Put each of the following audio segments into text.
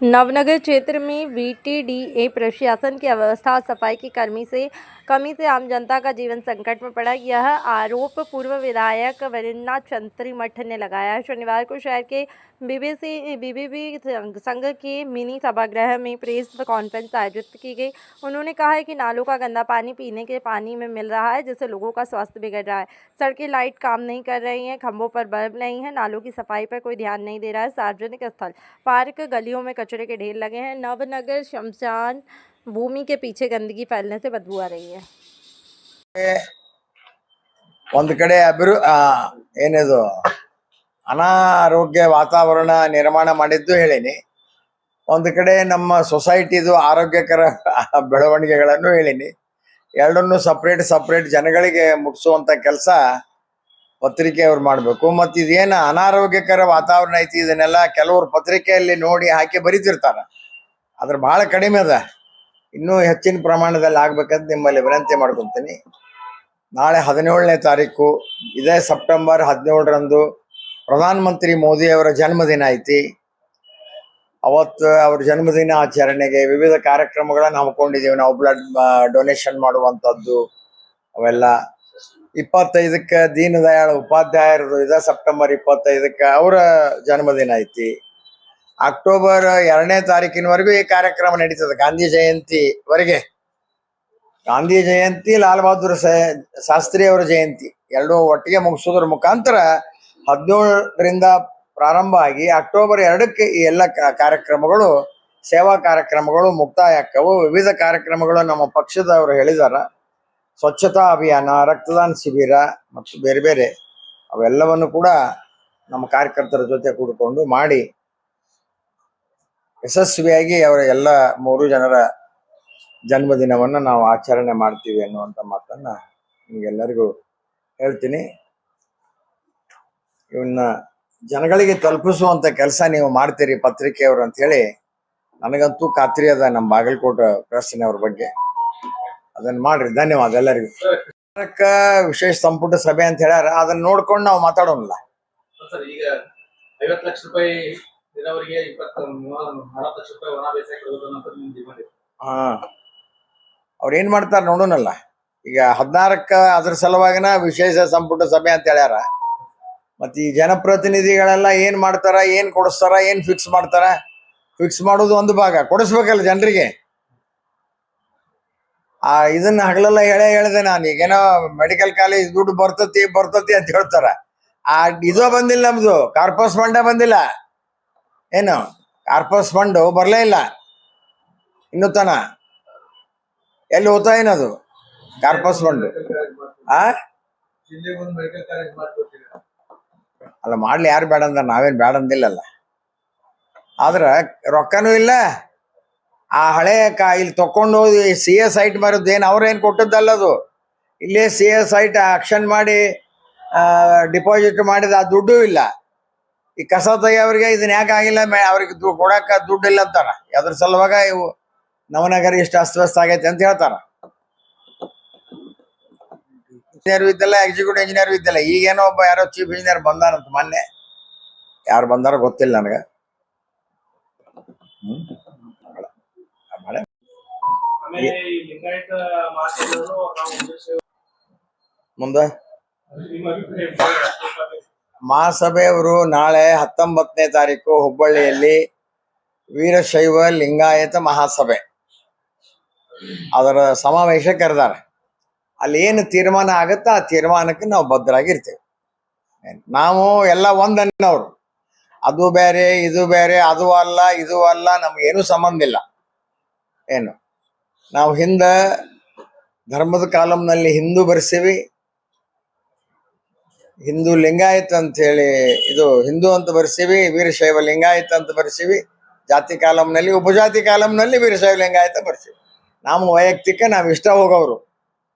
नवनगर क्षेत्र में वीटीडीए प्रशासन की अव्यवस्था और सफाई की कमी से आम जनता का जीवन संकट में पड़ा। यह आरोप पूर्व विधायक वरिंद्रनाथ चंद्रीमठ ने लगाया है। शनिवार को शहर के बीबीबी संघ के मिनी सभागृह में प्रेस कॉन्फ्रेंस आयोजित की गई। उन्होंने कहा है कि नालों का गंदा पानी पीने के पानी में मिल रहा है, जिससे लोगों का स्वास्थ्य बिगड़ रहा है। सड़कें लाइट काम नहीं कर रही हैं, खंभों पर बल्ब नहीं है, नालों की सफाई पर कोई ध्यान नहीं दे रहा है। सार्वजनिक स्थल, पार्क, गलियों में कचरे के ढेर लगे हैं। नवनगर शमशान भूमि के पीछे गंदगी फैलने से बदबू आ रही है। ಒಂದು ಕಡೆ ಏನಿದು ಅನಾರೋಗ್ಯ ವಾತಾವರಣ ನಿರ್ಮಾಣ ಮಾಡಿದ್ದು ಹೇಳಿನಿ. ಒಂದು ಕಡೆ ನಮ್ಮ ಸೊಸೈಟಿದು ಆರೋಗ್ಯಕರ ಬೆಳವಣಿಗೆಗಳನ್ನು ಹೇಳಿನಿ. ಎರಡನ್ನೂ ಸಪ್ರೇಟ್ ಜನಗಳಿಗೆ ಮುಗಿಸುವಂತ ಕೆಲಸ ಪತ್ರಿಕೆಯವ್ರು ಮಾಡಬೇಕು. ಮತ್ತು ಇದೇನು ಅನಾರೋಗ್ಯಕರ ವಾತಾವರಣ ಐತಿ, ಇದನ್ನೆಲ್ಲ ಕೆಲವರು ಪತ್ರಿಕೆಯಲ್ಲಿ ನೋಡಿ ಹಾಕಿ ಬರೀತಿರ್ತಾರ. ಅದ್ರ ಬಹಳ ಕಡಿಮೆ ಅದ. ಇನ್ನೂ ಹೆಚ್ಚಿನ ಪ್ರಮಾಣದಲ್ಲಿ ಆಗ್ಬೇಕಂತ ನಿಮ್ಮಲ್ಲಿ ವಿನಂತಿ ಮಾಡ್ಕೊತೀನಿ. ನಾಳೆ 17ನೇ ತಾರೀಕು, ಇದೇ ಸೆಪ್ಟೆಂಬರ್ 17ರಂದು ಪ್ರಧಾನ ಮಂತ್ರಿ ಮೋದಿ ಅವರ ಜನ್ಮದಿನ ಐತಿ. ಅವತ್ತು ಅವ್ರ ಜನ್ಮದಿನ ಆಚರಣೆಗೆ ವಿವಿಧ ಕಾರ್ಯಕ್ರಮಗಳನ್ನು ಹಮ್ಮಿಕೊಂಡಿದ್ದೀವಿ ನಾವು. ಬ್ಲಡ್ ಡೊನೇಷನ್ ಮಾಡುವಂಥದ್ದು ಅವೆಲ್ಲ. 25ಕ್ಕೆ ದೀನ್ ದಯಾಳ್ ಉಪಾಧ್ಯಾಯರದು ಇದೇ ಸೆಪ್ಟೆಂಬರ್ 25ಕ್ಕೆ ಅವರ ಜನ್ಮದಿನ ಐತಿ. ಅಕ್ಟೋಬರ್ 2ನೇ ತಾರೀಕಿನವರೆಗೂ ಈ ಕಾರ್ಯಕ್ರಮ ನಡೀತದೆ, ಗಾಂಧಿ ಜಯಂತಿವರೆಗೆ. ಗಾಂಧಿ ಜಯಂತಿ, ಲಾಲ್ ಬಹದ್ದೂರ್ ಶಾಸ್ತ್ರಿ ಅವರ ಜಯಂತಿ ಎರಡೂ ಒಟ್ಟಿಗೆ ಮುಗಿಸೋದ್ರ ಮುಖಾಂತರ 17ರಿಂದ ಪ್ರಾರಂಭ ಆಗಿ ಅಕ್ಟೋಬರ್ 2ಕ್ಕೆ ಈ ಎಲ್ಲ ಕಾರ್ಯಕ್ರಮಗಳು, ಸೇವಾ ಕಾರ್ಯಕ್ರಮಗಳು ಮುಕ್ತಾಯ ಆಕ್ಕವು. ವಿವಿಧ ಕಾರ್ಯಕ್ರಮಗಳು ನಮ್ಮ ಪಕ್ಷದವರು ಹೇಳಿದಾರ. ಸ್ವಚ್ಛತಾ ಅಭಿಯಾನ, ರಕ್ತದಾನ ಶಿಬಿರ ಮತ್ತು ಬೇರೆ ಬೇರೆ ಅವೆಲ್ಲವನ್ನು ಕೂಡ ನಮ್ಮ ಕಾರ್ಯಕರ್ತರ ಜೊತೆ ಕೂಡಿಕೊಂಡು ಮಾಡಿ ಯಶಸ್ವಿಯಾಗಿ ಅವರ ಎಲ್ಲ 3 ಜನರ ಜನ್ಮದಿನವನ್ನು ನಾವು ಆಚರಣೆ ಮಾಡ್ತೀವಿ ಅನ್ನುವಂಥ ಮಾತನ್ನ ನಿಮಗೆಲ್ಲರಿಗೂ ಹೇಳ್ತೀನಿ. ಇವನ್ನ ಜನಗಳಿಗೆ ತಲುಪಿಸುವಂತ ಕೆಲಸ ನೀವು ಮಾಡ್ತೀರಿ ಪತ್ರಿಕೆಯವರು ಅಂತ ಹೇಳಿ ನನಗಂತೂ ಖಾತ್ರಿ ಅದ. ನಮ್ಮ ಬಾಗಲಕೋಟೆ ಪ್ರೆಸ್ಸಿನವ್ರ ಬಗ್ಗೆ ಅದನ್ನ ಮಾಡ್ರಿ. ಧನ್ಯವಾದ ಎಲ್ಲರಿಗೂ. ವಿಶೇಷ ಸಂಪುಟ ಸಭೆ ಅಂತ ಹೇಳ್ಯಾರ, ಅದನ್ನ ನೋಡ್ಕೊಂಡು ನಾವು ಮಾತಾಡೋಣ. ಈಗ 50 ಲಕ್ಷ ರೂಪಾಯಿ ಇರೋರಿಗೆ 40 ಲಕ್ಷ ರೂಪಾಯಿ ಒಣ ಬೇಸಾಯ ಕೊಡೋದು. ಅವ್ರು ಏನ್ ಮಾಡ್ತಾರ ನೋಡೋಣಲ್ಲ. ಈಗ 16ಕ್ಕ ಅದ್ರ ಸಲುವಾಗಿನ ವಿಶೇಷ ಸಂಪುಟ ಸಭೆ ಅಂತ ಹೇಳ್ಯಾರ. ಮತ್ತೆ ಈ ಜನಪ್ರತಿನಿಧಿಗಳೆಲ್ಲ ಏನ್ ಮಾಡ್ತಾರ, ಏನ್ ಕೊಡಿಸ್ತಾರ, ಏನ್ ಫಿಕ್ಸ್ ಮಾಡ್ತಾರ. ಫಿಕ್ಸ್ ಮಾಡೋದು ಒಂದು ಭಾಗ, ಕೊಡಿಸ್ಬೇಕಲ್ಲ ಜನರಿಗೆ. ಇದನ್ನ ಹಗಲೆಲ್ಲ ಹೇಳಿದೆ ನಾನು. ಈಗೇನೋ ಮೆಡಿಕಲ್ ಕಾಲೇಜ್ ದುಡ್ಡು ಬರ್ತತಿ ಅಂತ ಹೇಳ್ತಾರ. ಇದು ಬಂದಿಲ್ಲ, ನಮ್ದು ಕಾರ್ಪಸ್ ಫಂಡ ಬಂದಿಲ್ಲ. ಏನು ಕಾರ್ಪಸ್ ಫಂಡ್ ಬರ್ಲೇ ಇಲ್ಲ ಇನ್ನು ತನ. ಎಲ್ಲಿ ಹೋಗ್ತಾ ಏನದು ಕಾರ್ಪಸ್ ಫಂಡ್? ಅಲ್ಲ, ಮಾಡ್ಲಿ, ಯಾರು ಬೇಡ ಅಂದ? ನಾವೇನ್ ಬೇಡ ಅಂದಿಲ್ಲಲ್ಲ. ಆದ್ರ ರೊಕ್ಕನೂ ಇಲ್ಲ. ಆ ಹಳೆ ಇಲ್ಲಿ ತಕೊಂಡು ಹೋಗಿ CS ಸೈಟ್ ಬರೋದು ಏನು ಅವ್ರೇನು ಕೊಟ್ಟದ್ದಲ್ಲ, ಅದು ಇಲ್ಲೇ CS ಸೈಟ್ ಆಕ್ಷನ್ ಮಾಡಿ ಡಿಪಾಸಿಟ್ ಮಾಡಿದ ಆ ದುಡ್ಡು ಇಲ್ಲ. ಈ ಕಸ ತೆಗಿಯೋರಿಗೆ ಇದನ್ನ ಯಾಕೆ ಆಗಿಲ್ಲ, ಅವ್ರಿಗೆ ಕೊಡಾಕ ದುಡ್ಡು ಇಲ್ಲ ಅಂತಾರ. ಅದ್ರ ಸಲುವಾಗ ಇವು ನವನಗರ ಇಷ್ಟು ಅಸ್ತವ್ಯಸ್ತ ಆಗೈತೆ ಅಂತ ಹೇಳ್ತಾರ. ಇಂಜಿನಿಯರ್ ಇದ್ದಲ್ಲ, ಎಕ್ಸಿಕ್ಯೂಟಿವ್ ಇಂಜಿನಿಯರ್ ಇದ್ದಲ್ಲ. ಈಗೇನೋ ಒಬ್ಬ ಯಾರೋ ಚೀಫ್ ಇಂಜಿನಿಯರ್ ಬಂದಾರಂತ ಮೊನ್ನೆ. ಯಾರು ಬಂದಾರೋ ಗೊತ್ತಿಲ್ಲ ನನಗೆ. ಮುಂದೆ ಮಹಾಸಭೆಯವರು ನಾಳೆ 19ನೇ ತಾರೀಕು ಹುಬ್ಬಳ್ಳಿಯಲ್ಲಿ ವೀರಶೈವ ಲಿಂಗಾಯತ ಮಹಾಸಭೆ ಅದರ ಸಮಾವೇಶ ಕರೆದಾರ. ಅಲ್ಲಿ ಏನು ತೀರ್ಮಾನ ಆಗುತ್ತೆ ಆ ತೀರ್ಮಾನಕ್ಕೆ ನಾವು ಬದ್ಧರಾಗಿರ್ತೇವೆ. ನಾವು ಎಲ್ಲ ಒಂದನ್ನವ್ರು. ಅದು ಬೇರೆ, ಇದು ಬೇರೆ, ಅದು ಅಲ್ಲ, ಇದು ಅಲ್ಲ, ನಮ್ಗೇನು ಸಂಬಂಧ ಇಲ್ಲ. ಏನು ನಾವು ಹಿಂದ ಧರ್ಮದ ಕಾಲಂನಲ್ಲಿ ಹಿಂದೂ ಬರ್ಸೀವಿ, ಹಿಂದೂ ಲಿಂಗಾಯತ್ ಅಂತ ಹೇಳಿ ಇದು ಹಿಂದೂ ಅಂತ ಬರ್ಸೀವಿ, ವೀರಶೈವ ಲಿಂಗಾಯತ ಅಂತ ಬರ್ಸೀವಿ. ಜಾತಿ ಕಾಲಂನಲ್ಲಿ, ಉಪಜಾತಿ ಕಾಲಂನಲ್ಲಿ ವೀರಶೈವ ಲಿಂಗಾಯತ ಬರ್ಸೀವಿ. ನಾವು ವೈಯಕ್ತಿಕ ನಾವು ಇಷ್ಟ ಹೋಗೋರು,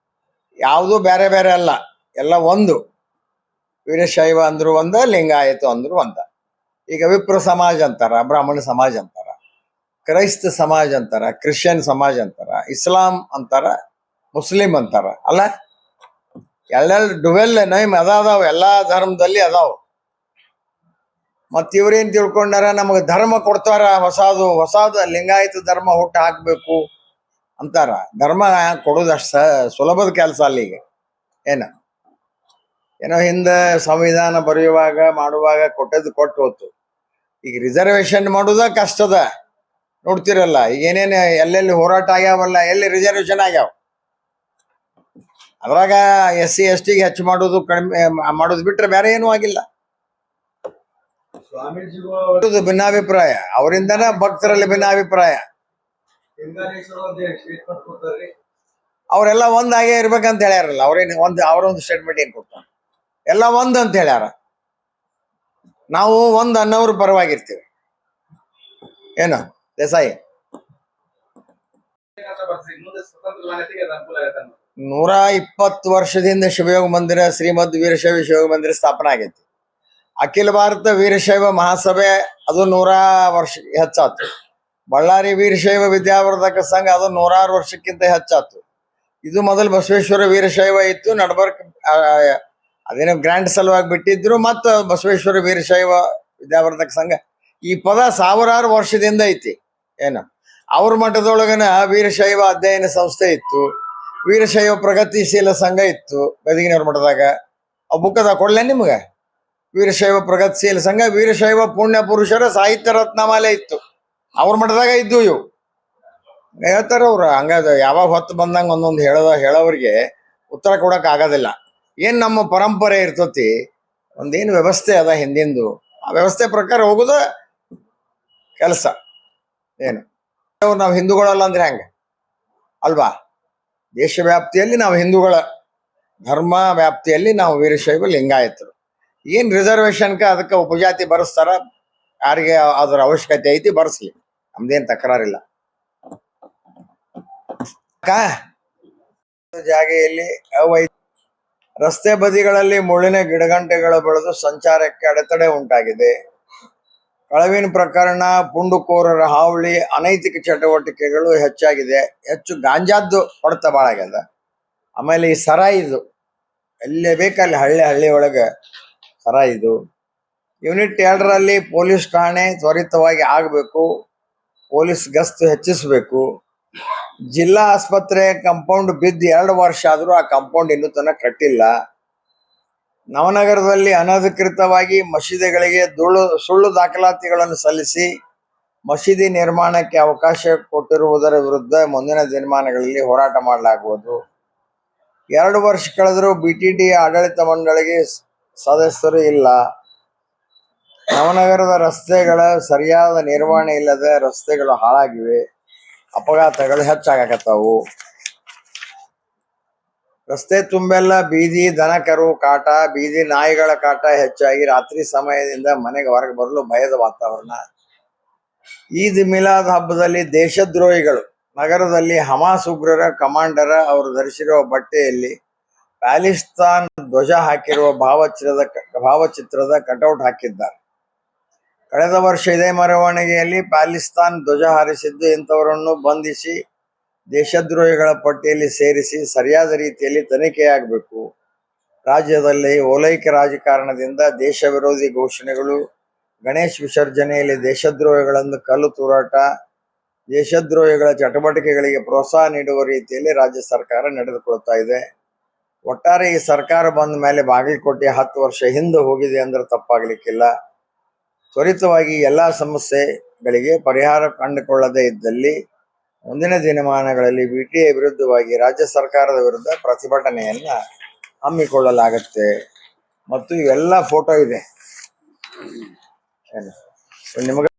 ಯಾವುದು ಬೇರೆ ಬೇರೆ ಅಲ್ಲ, ಎಲ್ಲ ಒಂದು. ವೀರಶೈವ ಅಂದ್ರು ಒಂದ, ಲಿಂಗಾಯತ ಅಂದ್ರು ಒಂದ. ಈಗ ವಿಪ್ರ ಸಮಾಜ ಅಂತಾರ, ಬ್ರಾಹ್ಮಣ ಸಮಾಜ ಅಂತಾರ, ಕ್ರೈಸ್ತ ಸಮಾಜ ಅಂತಾರ, ಕ್ರಿಶ್ಚಿಯನ್ ಸಮಾಜ ಅಂತಾರ, ಇಸ್ಲಾಂ ಅಂತಾರ, ಮುಸ್ಲಿಂ ಅಂತಾರ. ಅಲ್ಲ, ಡುವೆಲ್ ನೈಮ್ ಅದಾವ, ಎಲ್ಲಾ ಧರ್ಮದಲ್ಲಿ ಅದಾವ. ಮತ್ತು ಇವ್ರೇನು ತಿಳ್ಕೊಂಡಾರ, ನಮಗೆ ಧರ್ಮ ಕೊಡ್ತಾರ, ಹೊಸದು ಲಿಂಗಾಯತ ಧರ್ಮ ಹುಟ್ಟು ಹಾಕಬೇಕು ಅಂತಾರ. ಧರ್ಮ ಕೊಡೋದು ಅಷ್ಟು ಸುಲಭದ ಕೆಲಸ ಅಲ್ಲ. ಈಗ ಏನೋ ಹಿಂದೆ ಸಂವಿಧಾನ ಬರೆಯುವಾಗ ಮಾಡುವಾಗ ಕೊಟ್ಟು ಹೋತು. ಈಗ ರಿಸರ್ವೇಶನ್ ಮಾಡೋದ ಕಷ್ಟದ ನೋಡ್ತಿರಲ್ಲ. ಈಗ ಏನೇನು ಎಲ್ಲೆಲ್ಲಿ ಹೋರಾಟ ಆಗ್ಯಾವಲ್ಲ, ಎಲ್ಲಿ ರಿಸರ್ವೇಶನ್ ಆಗ್ಯಾವ. ಅದ್ರಾಗ SC ST ಹೆಚ್ಚು ಮಾಡೋದು ಕಡಿಮೆ ಮಾಡೋದು ಬಿಟ್ರೆ ಬೇರೆ ಏನೂ ಆಗಿಲ್ಲ. ಭಿನ್ನಾಭಿಪ್ರಾಯ ಅವರಿಂದನ ಭಕ್ತರಲ್ಲಿ ಭಿನ್ನಾಭಿಪ್ರಾಯ. ಅವರೆಲ್ಲ ಒಂದಾಗೇ ಇರ್ಬೇಕಂತ ಹೇಳ್ಯಾರಲ್ಲ. ಅವರೊಂದು ಸ್ಟೇಟ್ಮೆಂಟ್ ಏನ್ ಕೊಡ್ತಾರೆ, ಎಲ್ಲ ಒಂದ್ ಅಂತ ಹೇಳ್ಯಾರ. ನಾವು ಒಂದ್ ಅನ್ನೋರು ಪರವಾಗಿರ್ತೀವಿ. ಏನು ದೇಸಾಯಿ 120 ವರ್ಷದಿಂದ ಶಿವಯೋಗ ಮಂದಿರ, ಶ್ರೀಮದ್ ವೀರಶೈವ ಶಿವಯೋಗ ಮಂದಿರ ಸ್ಥಾಪನೆ ಆಗೈತಿ. ಅಖಿಲ ಭಾರತ ವೀರಶೈವ ಮಹಾಸಭೆ ಅದು 100 ವರ್ಷ ಹೆಚ್ಚಾತು. ಬಳ್ಳಾರಿ ವೀರಶೈವ ವಿದ್ಯಾವರ್ಧಕ ಸಂಘ ಅದು 100 ವರ್ಷಕ್ಕಿಂತ ಹೆಚ್ಚಾತು. ಇದು ಮೊದಲು ಬಸವೇಶ್ವರ ವೀರಶೈವ ಇತ್ತು. ನಡ್ಬರ್ಕ್ ಅದೇನೋ ಗ್ರ್ಯಾಂಡ್ ಸಲುವಾಗಿ ಬಿಟ್ಟಿದ್ರು. ಮತ್ತು ಬಸವೇಶ್ವರ ವೀರಶೈವ ವಿದ್ಯಾವರ್ಧಕ ಸಂಘ ಈ ಪದ ಸಾವಿರಾರು ವರ್ಷದಿಂದ ಐತಿ. ಅವ್ರ ಮಠದೊಳಗನ ವೀರಶೈವ ಅಧ್ಯಯನ ಸಂಸ್ಥೆ ಇತ್ತು, ವೀರಶೈವ ಪ್ರಗತಿಶೀಲ ಸಂಘ ಇತ್ತು ಗದಗಿನವ್ರ ಮಠದಾಗ. ಆ ಬುಕ್ಕದ ಕೊಡ್ಲೇ ನಿಮ್ಗೆ. ವೀರಶೈವ ಪ್ರಗತಿಶೀಲ ಸಂಘ, ವೀರಶೈವ ಪುಣ್ಯ ಪುರುಷರ ಸಾಹಿತ್ಯ ರತ್ನಮಾಲೆ ಇತ್ತು, ಅವ್ರ ಮಠದಾಗ ಇದ್ದು. ಇವು ಹೇಳ್ತಾರ ಅವ್ರು. ಹಂಗದ ಯಾವಾಗ ಹೊತ್ತು ಬಂದಂಗ ಒಂದೊಂದು ಹೇಳೋವ್ರಿಗೆ ಉತ್ತರ ಕೊಡಕ್ ಆಗೋದಿಲ್ಲ. ಏನ್ ನಮ್ಮ ಪರಂಪರೆ ಇರ್ತತಿ, ಒಂದೇನು ವ್ಯವಸ್ಥೆ ಅದ ಹಿಂದಿಂದು, ಆ ವ್ಯವಸ್ಥೆ ಪ್ರಕಾರ ಹೋಗುದ ಕೆಲಸ. ನಾವು ಹಿಂದೂಗಳಲ್ಲ ಅಂದ್ರೆ ಹೆಂಗ ಅಲ್ವಾ? ದೇಶ ವ್ಯಾಪ್ತಿಯಲ್ಲಿ ನಾವು ಹಿಂದೂಗಳ, ಧರ್ಮ ವ್ಯಾಪ್ತಿಯಲ್ಲಿ ನಾವು ವೀರಶೈವ ಲಿಂಗಾಯತರು. ಏನ್ ರಿಸರ್ವೇಶನ್ಕ ಅದಕ್ಕೆ ಉಪಜಾತಿ ಬರೆಸ್ತಾರ, ಯಾರಿಗೆ ಅದರ ಅವಶ್ಯಕತೆ ಐತಿ ಬರ್ಸ್ಲಿ, ನಮ್ದೇನ್ ತಕರಾರಿಲ್ಲ. ಜಾಗೆಯಲ್ಲಿ ರಸ್ತೆ ಬದಿಗಳಲ್ಲಿ ಮುಳ್ಳಿನ ಗಿಡಗಂಟೆಗಳು ಬೆಳೆದು ಸಂಚಾರಕ್ಕೆ ಅಡೆತಡೆ ಉಂಟಾಗಿದೆ. ಕಳವಿನ ಪ್ರಕರಣ, ಪುಂಡುಕೋರರ ಹಾವಳಿ, ಅನೈತಿಕ ಚಟುವಟಿಕೆಗಳು ಹೆಚ್ಚಾಗಿದೆ. ಹೆಚ್ಚು ಗಾಂಜಾದ್ದು ಹೊಡೆತ ಭಾಳ ಆಗ್ಯದ. ಆಮೇಲೆ ಈ ಸರಾಯಿದು ಎಲ್ಲೇ ಬೇಕಲ್ಲಿ ಹಳ್ಳಿ ಒಳಗೆ ಸರಾಯಿದು. ಯೂನಿಟ್ 2ರಲ್ಲಿ ಪೊಲೀಸ್ ಠಾಣೆ ತ್ವರಿತವಾಗಿ ಆಗಬೇಕು, ಪೊಲೀಸ್ ಗಸ್ತು ಹೆಚ್ಚಿಸಬೇಕು. ಜಿಲ್ಲಾ ಆಸ್ಪತ್ರೆ ಕಾಂಪೌಂಡ್ ಬಿದ್ದು 2 ವರ್ಷ ಆದರೂ ಆ ಕಾಂಪೌಂಡ್ ಇನ್ನೂ ತನಕ ಕಟ್ಟಿಲ್ಲ. ನವನಗರದಲ್ಲಿ ಅನಧಿಕೃತವಾಗಿ ಮಸೀದಿಗಳಿಗೆ ಸುಳ್ಳು ದಾಖಲಾತಿಗಳನ್ನು ಸಲ್ಲಿಸಿ ಮಸೀದಿ ನಿರ್ಮಾಣಕ್ಕೆ ಅವಕಾಶ ಕೊಟ್ಟಿರುವುದರ ವಿರುದ್ಧ ಮುಂದಿನ ದಿನಮಾನಗಳಲ್ಲಿ ಹೋರಾಟ ಮಾಡಲಾಗುವುದು. 2 ವರ್ಷ ಕಳೆದರೂ BTD ಆಡಳಿತ ಮಂಡಳಿಗೆ ಸದಸ್ಯರು ಇಲ್ಲ. ನವನಗರದ ರಸ್ತೆಗಳ ಸರಿಯಾದ ನಿರ್ವಹಣೆ ಇಲ್ಲದೆ ರಸ್ತೆಗಳು ಹಾಳಾಗಿವೆ, ಅಪಘಾತಗಳು ಹೆಚ್ಚಾಗಕತ್ತಾವು. ರಸ್ತೆ ತುಂಬೆಲ್ಲ ಬೀದಿ ದನಕರು ಕಾಟ, ಬೀದಿ ನಾಯಿಗಳ ಕಾಟ ಹೆಚ್ಚಾಗಿ ರಾತ್ರಿ ಸಮಯದಿಂದ ಮನೆಗೆ ಹೊರಗೆ ಬರಲು ಭಯದ ವಾತಾವರಣ. ಈದ್ ಮಿಲಾದ್ ಹಬ್ಬದಲ್ಲಿ ದೇಶದ್ರೋಹಿಗಳು ನಗರದಲ್ಲಿ ಹಮಾಸ್ ಉಗ್ರರ ಕಮಾಂಡರ್ ಅವರು ಧರಿಸಿರುವ ಬಟ್ಟೆಯಲ್ಲಿ ಪ್ಯಾಲಿಸ್ತಾನ್ ಧ್ವಜ ಹಾಕಿರುವ ಭಾವಚಿತ್ರದ ಕಟೌಟ್ ಹಾಕಿದ್ದಾರೆ. ಕಳೆದ ವರ್ಷ ಇದೇ ಮೆರವಣಿಗೆಯಲ್ಲಿ ಪ್ಯಾಲಿಸ್ತಾನ್ ಧ್ವಜ ಹಾರಿಸಿದ್ದು ಇಂಥವರನ್ನು ಬಂಧಿಸಿ ದೇಶದ್ರೋಹಿಗಳ ಪಟ್ಟಿಯಲ್ಲಿ ಸೇರಿಸಿ ಸರಿಯಾದ ರೀತಿಯಲ್ಲಿ ತನಿಖೆಯಾಗಬೇಕು. ರಾಜ್ಯದಲ್ಲಿ ಓಲೈಕೆ ರಾಜಕಾರಣದಿಂದ ದೇಶ ವಿರೋಧಿ ಘೋಷಣೆಗಳು, ಗಣೇಶ್ ವಿಸರ್ಜನೆಯಲ್ಲಿ ದೇಶದ್ರೋಹಿಗಳನ್ನು ಕಲ್ಲು ತೂರಾಟ, ದೇಶದ್ರೋಹಿಗಳ ಚಟುವಟಿಕೆಗಳಿಗೆ ಪ್ರೋತ್ಸಾಹ ನೀಡುವ ರೀತಿಯಲ್ಲಿ ರಾಜ್ಯ ಸರ್ಕಾರ ನಡೆದುಕೊಳ್ತಾ ಇದೆ. ಒಟ್ಟಾರೆ ಈ ಸರ್ಕಾರ ಬಂದ ಮೇಲೆ ಬಾಗಲಕೋಟೆ 10 ವರ್ಷ ಹಿಂದೆ ಹೋಗಿದೆ ಅಂದ್ರೆ ತಪ್ಪಾಗಲಿಕ್ಕಿಲ್ಲ. ತ್ವರಿತವಾಗಿ ಎಲ್ಲ ಸಮಸ್ಯೆಗಳಿಗೆ ಪರಿಹಾರ ಕಂಡುಕೊಳ್ಳದೇ ಇದ್ದಲ್ಲಿ ಮುಂದಿನ ದಿನಮಾನಗಳಲ್ಲಿ BTA ವಿರುದ್ಧವಾಗಿ ರಾಜ್ಯ ಸರ್ಕಾರದ ವಿರುದ್ಧ ಪ್ರತಿಭಟನೆಯನ್ನ ಹಮ್ಮಿಕೊಳ್ಳಲಾಗುತ್ತೆ. ಮತ್ತು ಇವೆಲ್ಲ ಫೋಟೋ ಇದೆ ನಿಮಗೆ.